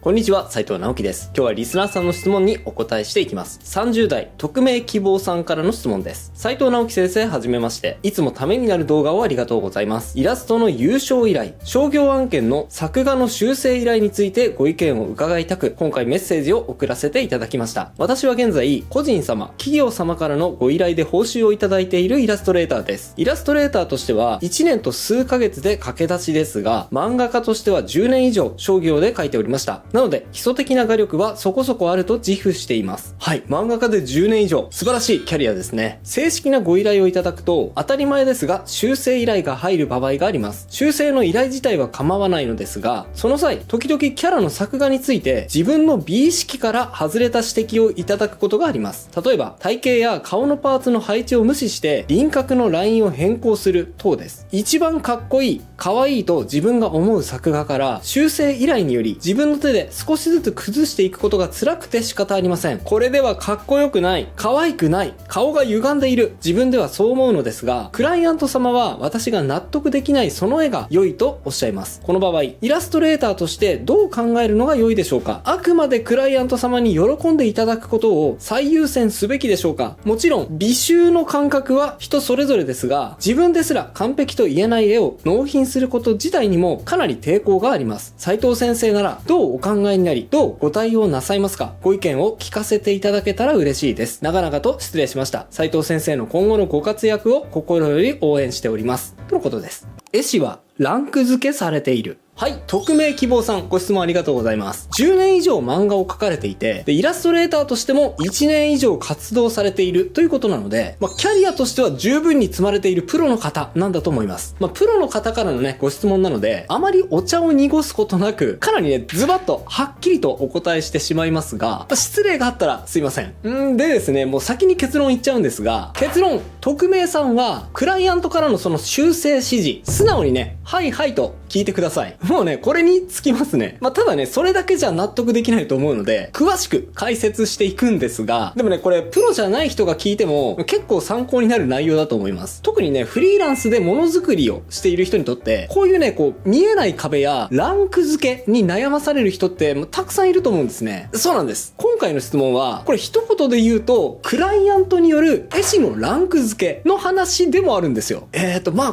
こんにちは、斉藤直樹です。今日はリスナーさんの質問にお答えしていきます。30代、匿名希望さんからの質問です。斉藤直樹先生、はじめまして。いつもためになる動画をありがとうございます。イラストの優勝依頼、商業案件の作画の修正依頼についてご意見を伺いたく、今回メッセージを送らせていただきました。私は現在、個人様、企業様からのご依頼で報酬をいただいているイラストレーターです。イラストレーターとしては、1年と数ヶ月で駆け出しですが、漫画家としては10年以上、商業で描いておりました。なので、基礎的な画力はそこそこあると自負しています。はい、漫画家で10年以上、素晴らしいキャリアですね。正式なご依頼をいただくと、当たり前ですが、修正依頼が入る場合があります。修正の依頼自体は構わないのですが、その際、時々キャラの作画について、自分の美意識から外れた指摘をいただくことがあります。例えば、体型や顔のパーツの配置を無視して、輪郭のラインを変更する等です。一番かっこいい、可愛いと自分が思う作画から、修正依頼により、自分の手で少しずつ崩していくことが辛くて仕方ありません。これではかっこよくない、可愛くない、顔が歪んでいる、自分ではそう思うのですが、クライアント様は私が納得できないその絵が良いとおっしゃいます。この場合、イラストレーターとしてどう考えるのが良いでしょうか？あくまでクライアント様に喜んでいただくことを最優先すべきでしょうか？もちろん、美醜の感覚は人それぞれですが、自分ですら完璧と言えない絵を納品すること自体にもかなり抵抗があります。斉藤先生ならどうお考えになり、どうご対応なさいますか？ご意見を聞かせていただけたら嬉しいです。長々と失礼しました。斉藤先生の今後のご活躍を心より応援しております。とのことです。絵師はランク付けされている。はい、匿名希望さん、ご質問ありがとうございます。10年以上漫画を描かれていて、で、イラストレーターとしても1年以上活動されているということなので、キャリアとしては十分に積まれているプロの方なんだと思います。プロの方からのね、ご質問なので、あまりお茶を濁すことなく、かなりね、ズバッとはっきりとお答えしてしまいますが、失礼があったらすいません。でですね、もう先に結論言っちゃうんですが、結論、匿名さんは、クライアントからのその修正指示、素直にね、はいはいと聞いてください。もうね、これにつきますね。ただね、それだけじゃ納得できないと思うので、詳しく解説していくんですが、でもね、これ、プロじゃない人が聞いても、結構参考になる内容だと思います。特にね、フリーランスでものづくりをしている人にとって、こういうね、見えない壁や、ランク付けに悩まされる人って、たくさんいると思うんですね。そうなんです。今回の質問は、これ一言で言うと、クライアントによる絵師のランク付けの話でもあるんですよ。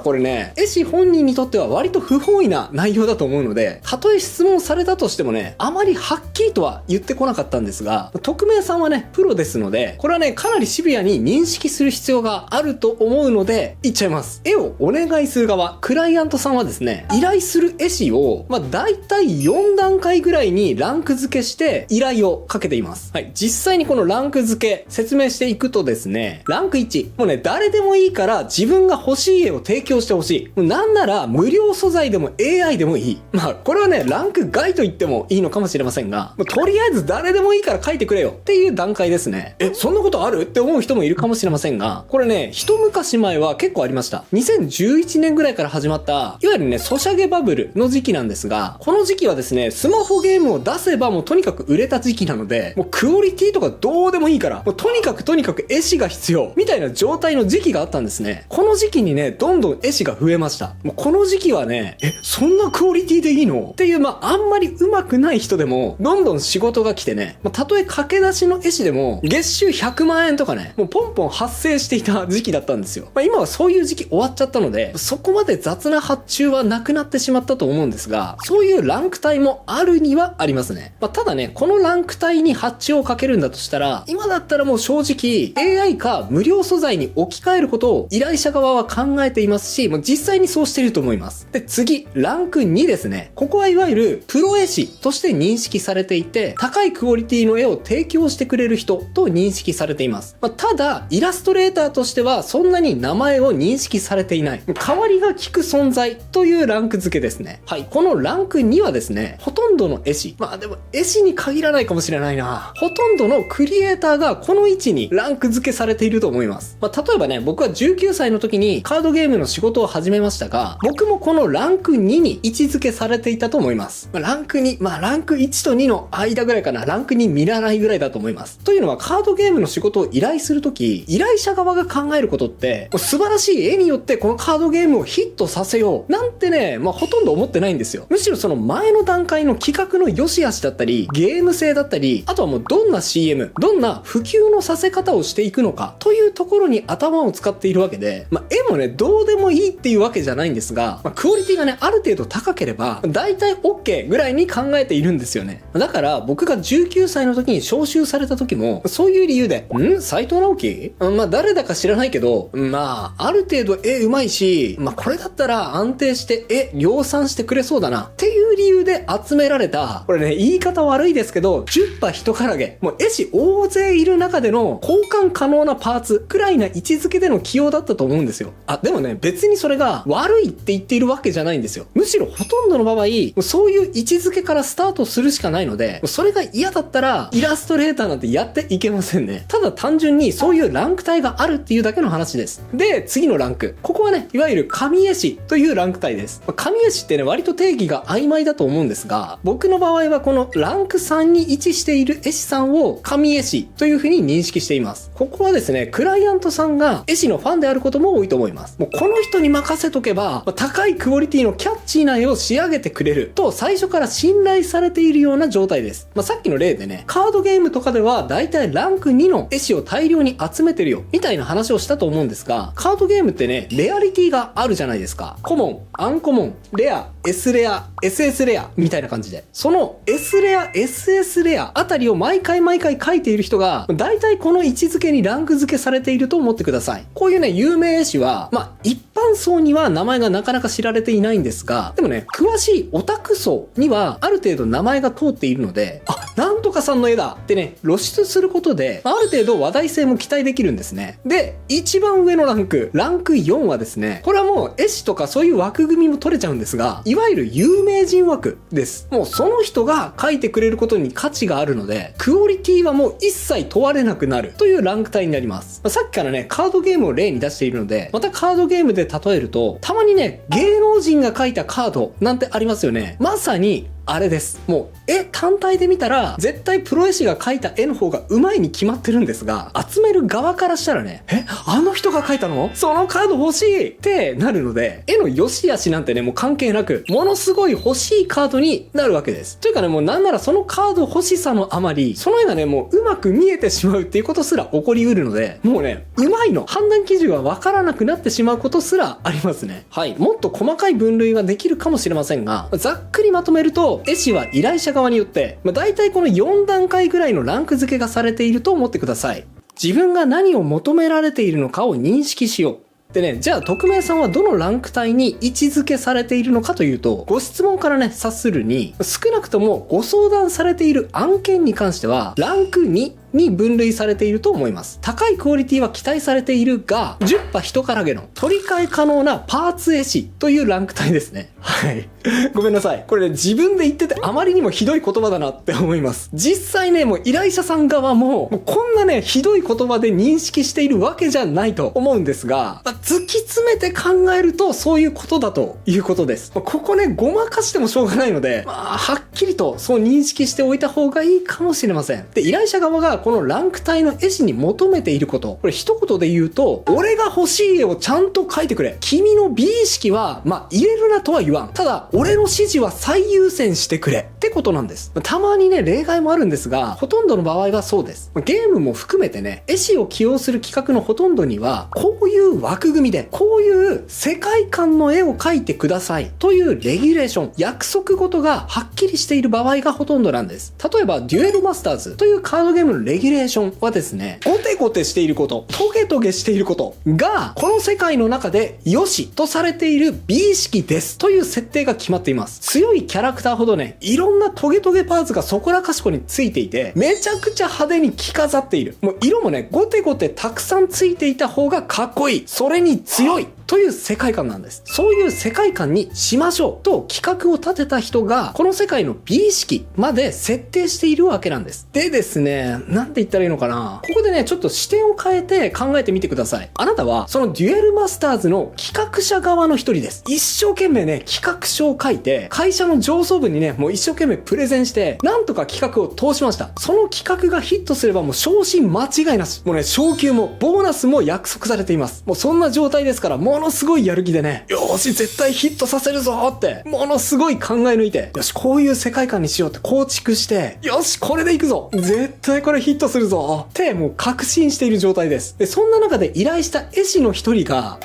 これね、絵師本人にとっては割と不本意な内容だと思うので、たとえ質問されたとしてもね、あまりはっきりとは言ってこなかったんですが、匿名さんはね、プロですので、これはね、かなりシビアに認識する必要があると思うので、言っちゃいます。絵をお願いする側、クライアントさんはですね、依頼する絵師を、だいたい4段階ぐらいにランク付けして依頼をかけています。はい。実際にこのランク付け、説明していくとですね、ランク1、もうね、誰でもいいから自分が欲しい絵を提供してほしい。なんなら、無料素材でも AI でもいい。これはね、ランク外と言ってもいいのかもしれませんが、とりあえず誰でもいいから書いてくれよっていう段階ですね。そんなことあるって思う人もいるかもしれませんが、これね、一昔前は結構ありました。2011年ぐらいから始まった、いわゆるね、ソシャゲバブルの時期なんですが、この時期はですね、スマホゲームを出せばもうとにかく売れた時期なので、もうクオリティとかどうでもいいから、もうとにかく絵師が必要、みたいな状態の時期があったんですね。この時期にね、どんどん絵師が増えました。もうこの時期はね、そんなクオリティでいいのっていう、あんまり上手くない人でも、どんどん仕事が来てね、たとえ駆け出しの絵師でも、月収100万円とかね、もうポンポン発生していた時期だったんですよ。今はそういう時期終わっちゃったので、そこまで雑な発注はなくなってしまったと思うんですが、そういうランク帯もあるにはありますね。ただね、このランク帯に発注をかけるんだとしたら、今だったらもう正直、AI か無料素材に置き換えることを依頼者側は考えていますし、もう実際にそうしていると思います。で、次、ランク2ですね。ここはいわゆるプロ絵師として認識されていて、高いクオリティの絵を提供してくれる人と認識されています。ただ、イラストレーターとしてはそんなに名前を認識されていない。代わりが利く存在というランク付けですね。はい。このランク2はですね、ほとんどの絵師、でも絵師に限らないかもしれないな。ほとんどのクリエイターがこの位置にランク付けされていると思います。例えばね、僕は19歳の時にカードゲームの仕事を始めましたが、僕もこのランク2 2に位置づけされていたと思います。ランク2、ランク1と2の間ぐらいかな。ランク2見らないぐらいだと思います。というのはカードゲームの仕事を依頼するとき、依頼者側が考えることって、素晴らしい絵によってこのカードゲームをヒットさせよう。なんてね、ほとんど思ってないんですよ。むしろその前の段階の企画の良し悪しだったり、ゲーム性だったり、あとはもうどんな CM、どんな普及のさせ方をしていくのか、というところに頭を使っているわけで、絵もね、どうでもいいっていうわけじゃないんですが、クオリティがね、ある程度高ければ、だいたい OK ぐらいに考えているんですよね。だから僕が19歳の時に招集された時も、そういう理由で、斉藤直樹誰だか知らないけど、ある程度絵うまいし、これだったら安定して絵量産してくれそうだなっていう理由で集められた、これね、言い方悪いですけど、10羽人からげ、もう絵師大勢いる中での交換可能なパーツくらいな位置づけでの起用だったと思うんですよ。でもね、別にそれが悪いって言っているわけじゃないんですよ。むしろほとんどの場合、そういう位置づけからスタートするしかないので、それが嫌だったら、イラストレーターなんてやっていけませんね。ただ単純にそういうランク帯があるっていうだけの話です。で、次のランク。ここはね、いわゆる神絵師というランク帯です。神絵師ってね、割と定義が曖昧だと思うんですが、僕の場合はこのランク3に位置している絵師さんを神絵師というふうに認識しています。ここはですね、クライアントさんが絵師のファンであることも多いと思います。もうこの人に任せとけば、高いクオリティのキャッチーな絵を仕上げてくれると最初から信頼されているような状態です。さっきの例でね、カードゲームとかではだいたいランク2の絵師を大量に集めてるよみたいな話をしたと思うんですが、カードゲームってね、レアリティがあるじゃないですか。コモン、アンコモン、レア、S レア、SS レアみたいな感じで、その S レア、SS レアあたりを毎回書いている人が、だいたいこの位置づけにランク付けされていると思ってください。こういうね、有名絵師は、一般層には名前がなかなか知られていないんですが、でもね、詳しいオタク層にはある程度名前が通っているので、なんとかさんの絵だってね、露出することで、ある程度話題性も期待できるんですね。で、一番上のランク4はですね、これはもう絵師とかそういう枠組みも取れちゃうんですが、いわゆる有名人枠です。もうその人が描いてくれることに価値があるので、クオリティはもう一切問われなくなるというランク帯になります。さっきからね、カードゲームを例に出しているので、またカードゲームで例えると、たまにね、芸能人が描いたカードなんてありますよね。まさにあれです。もう絵単体で見たら絶対プロ絵師が描いた絵の方が上手いに決まってるんですが、集める側からしたらね、あの人が描いたの？そのカード欲しいってなるので、絵の良し悪しなんてね、もう関係なく、ものすごい欲しいカードになるわけです。というかね、もうなんならそのカード欲しさのあまり、その絵がね、もううまく見えてしまうっていうことすら起こりうるので、もうね、上手いの判断基準がわからなくなってしまうことすらありますね。はい。もっと細かい分類はできるかもしれませんが、ざっくりまとめると、絵師は依頼者側によって、だいたいこの4段階ぐらいのランク付けがされていると思ってください。自分が何を求められているのかを認識しよう。でね、じゃあ匿名さんはどのランク帯に位置づけされているのかというと、ご質問からね、察するに、少なくともご相談されている案件に関しては、ランク2に分類されていると思います。高いクオリティは期待されているが、10羽人からげの取り替え可能なパーツ絵師というランク帯ですね。はい。ごめんなさい。これね、自分で言っててあまりにもひどい言葉だなって思います。実際ね、もう依頼者さん側もうこんなね、ひどい言葉で認識しているわけじゃないと思うんですが、突き詰めて考えるとそういうことだということです。ここね、ごまかしてもしょうがないので、はっきりとそう認識しておいた方がいいかもしれません。で、依頼者側がこのランク帯の絵師に求めていること、これ一言で言うと、俺が欲しい絵をちゃんと描いてくれ。君の美意識は、入れるなとは言わん。ただ、俺の指示は最優先してくれ。ってことなんです。たまにね、例外もあるんですが、ほとんどの場合はそうです。ゲームも含めてね、絵師を起用する企画のほとんどには、こういう枠組みで、こういう世界観の絵を描いてください。というレギュレーション、約束事がはっきりしている場合がほとんどなんです。例えば、デュエルマスターズというカードゲームのレギュレーションはですね、ゴテゴテしていること、トゲトゲしていることが、この世界の中で良しとされている美意識ですという設定が決まっています。強いキャラクターほどね、いろんなトゲトゲパーツがそこらかしこについていて、めちゃくちゃ派手に着飾っている。もう色もね、ゴテゴテたくさんついていた方がかっこいい。それに強い。という世界観なんです。そういう世界観にしましょうと企画を立てた人が、この世界の美意識まで設定しているわけなんです。でですね、なんて言ったらいいのかな。ここでね、ちょっと視点を変えて考えてみてください。あなたは、そのデュエルマスターズの企画者側の一人です。一生懸命ね、企画書を書いて、会社の上層部にね、もう一生懸命プレゼンして、なんとか企画を通しました。その企画がヒットすればもう昇進間違いなし。もうね、昇給もボーナスも約束されています。もうそんな状態ですから、ものすごいやる気でね、よーし、絶対ヒットさせるぞって、ものすごい考え抜いて、よし、こういう世界観にしようって構築して、よし、これでいくぞ、絶対これヒットするぞって、もう確信している状態です。で、そんな中で依頼した絵師の一人が、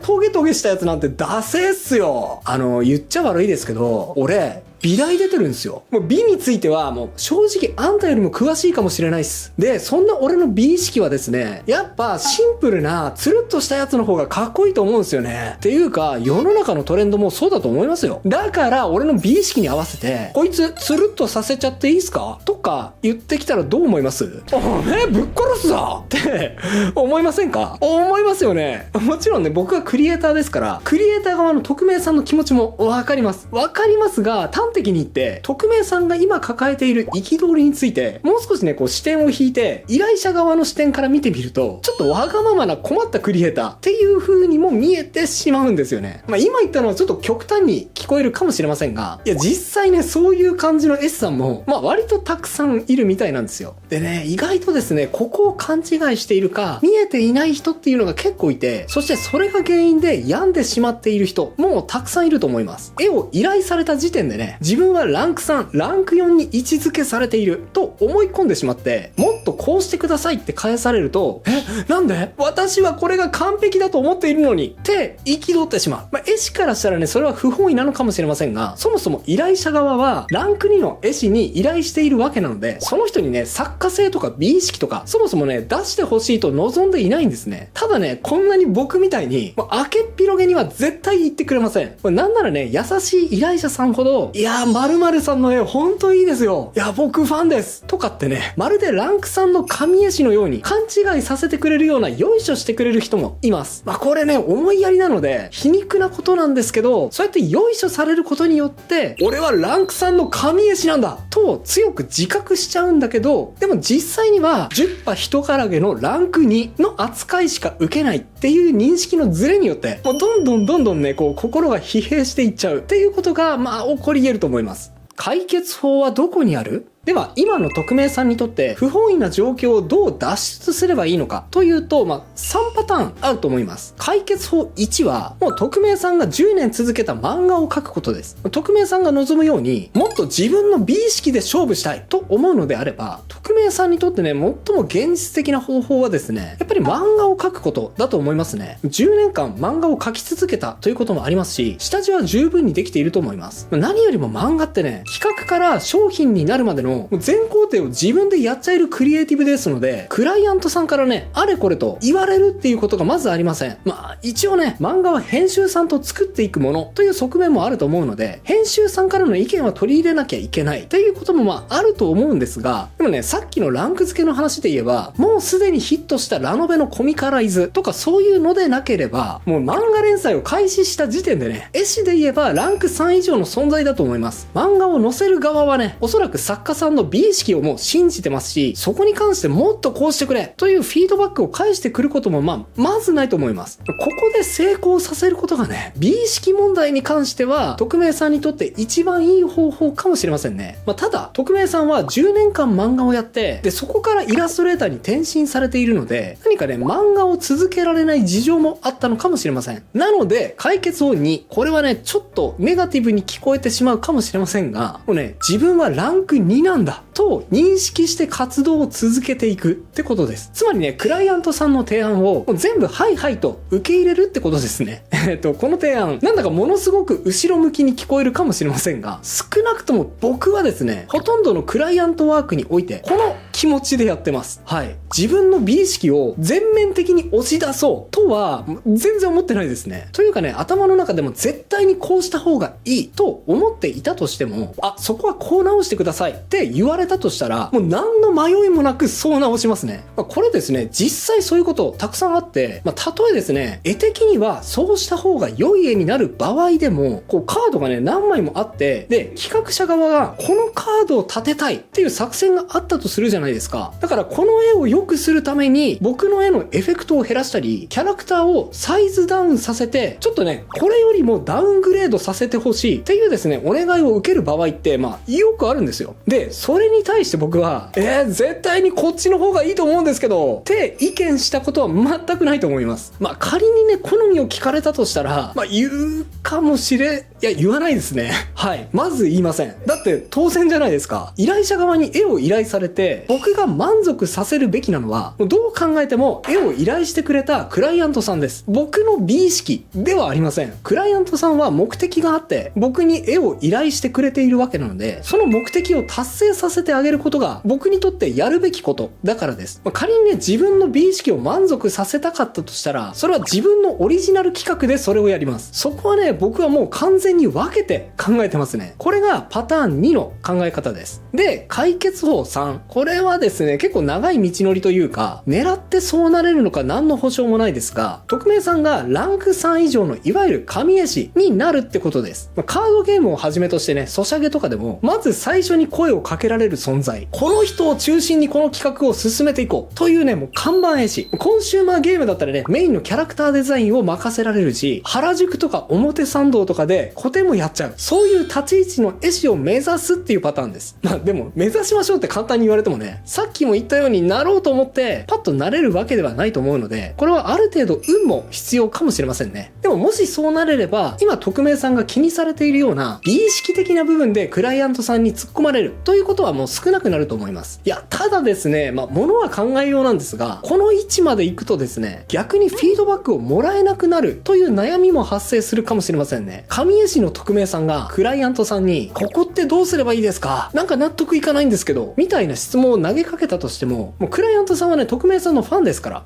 トゲトゲしたやつなんてダセーっすよ。言っちゃ悪いですけど、俺、美大出てるんですよ。もう美についてはもう正直あんたよりも詳しいかもしれないっす。で、そんな俺の美意識はですね、やっぱシンプルなつるっとしたやつの方がかっこいいと思うんですよね。っていうか、世の中のトレンドもそうだと思いますよ。だから俺の美意識に合わせて、こいつつるっとさせちゃっていいっすかとか言ってきたらどう思います？おめぶっ殺すぞって思いませんか？思いますよね。もちろんね、僕はクリエイターですから、クリエイター側の匿名さんの気持ちもわかります。わかりますが、端的に言って、匿名さんが今抱えている憤りについて、もう少しね、こう視点を引いて、依頼者側の視点から見てみると、ちょっとわがままな困ったクリエイターっていう風にも見えてしまうんですよね。まあ今言ったのはちょっと極端に聞こえるかもしれませんが、いや実際ね、そういう感じの S さんも、まあ割とたくさんいるみたいなんですよ。でね、意外とですね、ここを勘違いしているか、見えていない人っていうのが結構いて、そしてそれが原因で病んでしまっている人もたくさんいると思います。絵を依頼された時点でね、自分はランク3、ランク4に位置づけされていると思い込んでしまって、もっとこうしてくださいって返されると、なんで？私はこれが完璧だと思っているのにって憤ってしまう。まあ、絵師からしたらね、それは不本意なのかもしれませんが、そもそも依頼者側はランク2の絵師に依頼しているわけなので、その人にね、作家性とか美意識とか、そもそもね、出してほしいと望んでいないんですね。ただね、こんなに僕みたいに、明けっ広げには絶対言ってくれません。なんならね、優しい依頼者さんほど、いやー、〇〇さんの絵ほんといいですよ。いや、僕ファンです。とかってね、まるでランク3の神絵師のように勘違いさせてくれるようなよいしょしてくれる人もいます。まあこれね、思いやりなので、皮肉なことなんですけど、そうやってよいしょされることによって、俺はランク3の神絵師なんだと強く自覚しちゃうんだけど、でも実際には、10羽人からげのランク2の扱いしか受けないっていう認識のズレによって、もうどんどんね、こう心が疲弊していっちゃうっていうことが、まあ起こり得ると思います。解決法はどこにある？では、今の匿名さんにとって不本意な状況をどう脱出すればいいのかというと、3パターンあると思います。解決法1は、もう匿名さんが10年続けた漫画を描くことです。匿名さんが望むように、もっと自分の美意識で勝負したいと思うのであれば、匿名さんにとってね、最も現実的な方法はですね、やっぱり漫画を描くことだと思いますね。10年間漫画を描き続けたということもありますし、下地は十分にできていると思います。何よりも漫画ってね、企画から商品になるまでの全工程を自分でやっちゃえるクリエイティブですので、クライアントさんからね、あれこれと言われるっていうことがまずありません。一応ね、漫画は編集さんと作っていくものという側面もあると思うので、編集さんからの意見は取り入れなきゃいけないっていうこともあると思うんですが、でもね、さっきのランク付けの話で言えば、もうすでにヒットしたラノベのコミカライズとかそういうのでなければ、もう漫画連載を開始した時点でね、絵師で言えばランク3以上の存在だと思います。漫画を載せる側はね、おそらく作家さんの美意識をもう信じてますし、そこに関してもっとこうしてくれというフィードバックを返してくることもまずないと思います。ここで成功させることがね、美意識問題に関しては匿名さんにとって一番いい方法かもしれませんね。ただ匿名さんは10年間漫画をやって、でそこからイラストレーターに転身されているので、何かね、漫画を続けられない事情もあったのかもしれません。なので解決法2、これはね、ちょっとネガティブに聞こえてしまうかもしれませんが、もうね、自分はランク2なんだと認識して活動を続けていくってことです。つまりね、クライアントさんの提案を全部はいはいと受け入れるってことですね。この提案、なんだかものすごく後ろ向きに聞こえるかもしれませんが、少なくとも僕はですね、ほとんどのクライアントワークにおいて、この気持ちでやってます。はい。自分の美意識を全面的に押し出そうとは全然思ってないですね。というかね、頭の中でも絶対にこうした方がいいと思っていたとしても、そこはこう直してくださいって言われたとしたら、もう何の迷いもなくそう直しますね。これですね、実際そういうことたくさんあって、例えですね、絵的にはそうした方が良い絵になる場合でも、こうカードがね、何枚もあって、で、企画者側がこのカードを立てたいっていう作戦があったとするじゃないですか。だからこの絵を良くするために、僕の絵のエフェクトを減らしたり、キャラクターをサイズダウンさせて、ちょっとね、これよりもダウングレードさせてほしいっていうですね、お願いを受ける場合って、よくあるんですよ。で、それに対して僕は、絶対にこっちの方がいいと思うんですけど、って意見したことは全くないと思います。仮にね、好みを聞かれたとしたら、言うかもしれ、言わないですね。はい。まず言いません。だって当然じゃないですか。依頼者側に絵を依頼されて、僕が満足させるべきなのは、どう考えても絵を依頼してくれたクライアントさんです。僕の美意識ではありません。クライアントさんは目的があって、僕に絵を依頼してくれているわけなので、その目的を達成させてあげることが僕にとってやるべきことだからです。仮にね、自分の美意識を満足させたかったとしたら、それは自分のオリジナル企画でそれをやります。そこはね、僕はもう完全に分けて考えてますね。これがパターン2の考え方です。で、解決法3。これはですね、結構長い道のりというか、狙ってそうなれるのか何の保証もないですが、匿名さんがランク3以上のいわゆる神絵師になるってことです。カードゲームをはじめとしてね、ソシャゲとかでも、まず最初に声をかけられる存在。この人を中心にこの企画を進めていこう。というね、もう看板絵師。コンシューマーゲームだったらね、メインのキャラクターデザインを任せられるし、原宿とか表参道とかで個展もやっちゃう。そういう立ち位置の絵師を目指すっていうパターンです。でも、目指しましょうって簡単に言われてもね、さっきも言ったようになろうと思って、パッとなれるわけではないと思うので、これはある程度運も必要かもしれませんね。でももしそうなれれば、今匿名さんが気にされているような美意識的な部分でクライアントさんに突っ込まれるということはもう少なくなると思います。ただですね、ものは考えようなんですが、この位置まで行くとですね、逆にフィードバックをもらえなくなるという悩みも発生するかもしれませんね。神絵師の匿名さんがクライアントさんに、ここってどうすればいいですか？なんか納得いかないんですけど、みたいな質問を投げかけたとしても、もうクライアントさんはね、匿名さんのファンですから、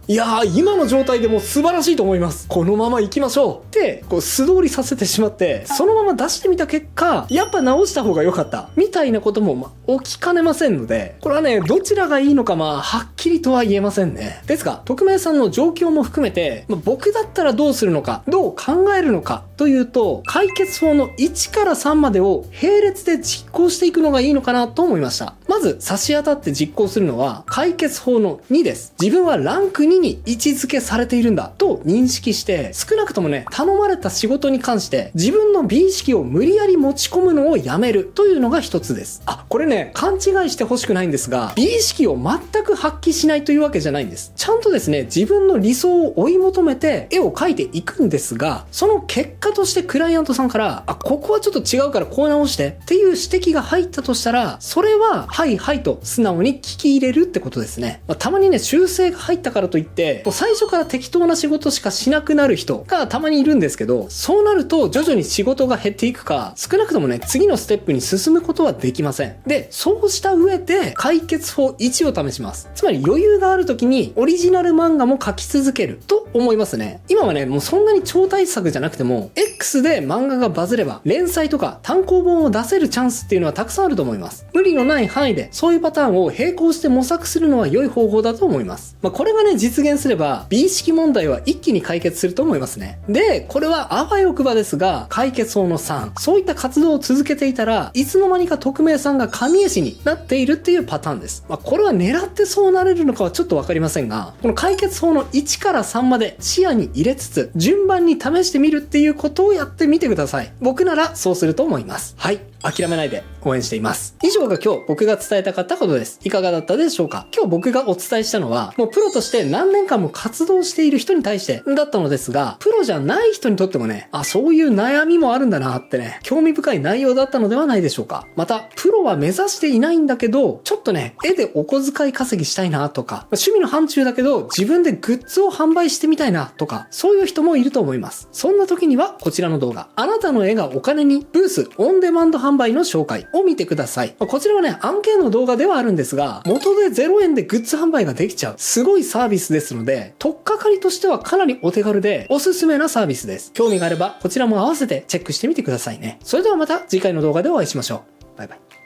今の状態でもう素晴らしいと思います。このまま行きましょうって、素通りさせてしまって、そのまま出してみた結果、やっぱ直した方が良かった。みたいなことも、起きかねませんので、これはね、どちらがいいのかはっきりとは言えませんね。ですが、匿名さんの状況も含めて、僕だったらどうするのか、どう考えるのかというと、解決法の1から3までを並列で実行していくのがいいのかなと思いました。まず、差し当たって実行するのは、解決法の2です。自分はランク2に位置づけされているんだと認識して、少なくともね、頼まれた仕事に関して、自分の美意識を無理やり持ち込むのをやめるというのが一つです。これね、勘違いしてほしくないんですが、美意識を全く発揮しないというわけじゃないんです。ちゃんとですね、自分の理想を追い求めて絵を描いていくんですが、その結果としてクライアントさんから、ここはちょっと違うからこう直してっていう指摘が入ったとしたら、それは、はいはいと素直に聞き入れるってことですね。たまにね、修正が入ったからといって、最初から適当な仕事しかしなくなる人がたまにいるんですけど、そうなると徐々に仕事が減っていくか、少なくともね、次のステップに進むことはできません。で、そうした上で解決法1を試します。つまり余裕がある時にオリジナル漫画も描き続けると思いますね。今はね、もうそんなに超大作じゃなくても、X で漫画がバズれば、連載とか単行本を出せるチャンスっていうのはたくさんあると思います。無理のない範囲で、そういうパターンを並行して模索するのは良い方法だと思います。これがね、実現すれば、美意識問題は一気に解決すると思いますね。で、これはあわよくばですが、解決法の3。そういった活動を続けていたら、いつの間にか匿名さんが神絵師になっているっていうパターンです。これは狙ってそうなれるのかはちょっとわかりませんが、この解決法の1から3まで視野に入れつつ、順番に試してみるっていうことをやってみてください。僕ならそうすると思います。はい。諦めないで応援しています。以上が今日僕が伝えたかったことです。いかがだったでしょうか？今日僕がお伝えしたのは、もうプロとして何年間も活動している人に対してだったのですが、プロじゃない人にとってもね、そういう悩みもあるんだなってね、興味深い内容だったのではないでしょうか。また、プロは目指していないんだけど、ちょっとね、絵でお小遣い稼ぎしたいなとか、趣味の範疇だけど自分でグッズを販売してみたいなとか、そういう人もいると思います。そんな時にはこちらの動画、あなたの絵がお金にブースオンデマンド販販売の紹介を見てください。こちらはね、案件の動画ではあるんですが、元で0円でグッズ販売ができちゃう、すごいサービスですので、取っかかりとしてはかなりお手軽で、おすすめなサービスです。興味があれば、こちらも合わせてチェックしてみてくださいね。それではまた次回の動画でお会いしましょう。バイバイ。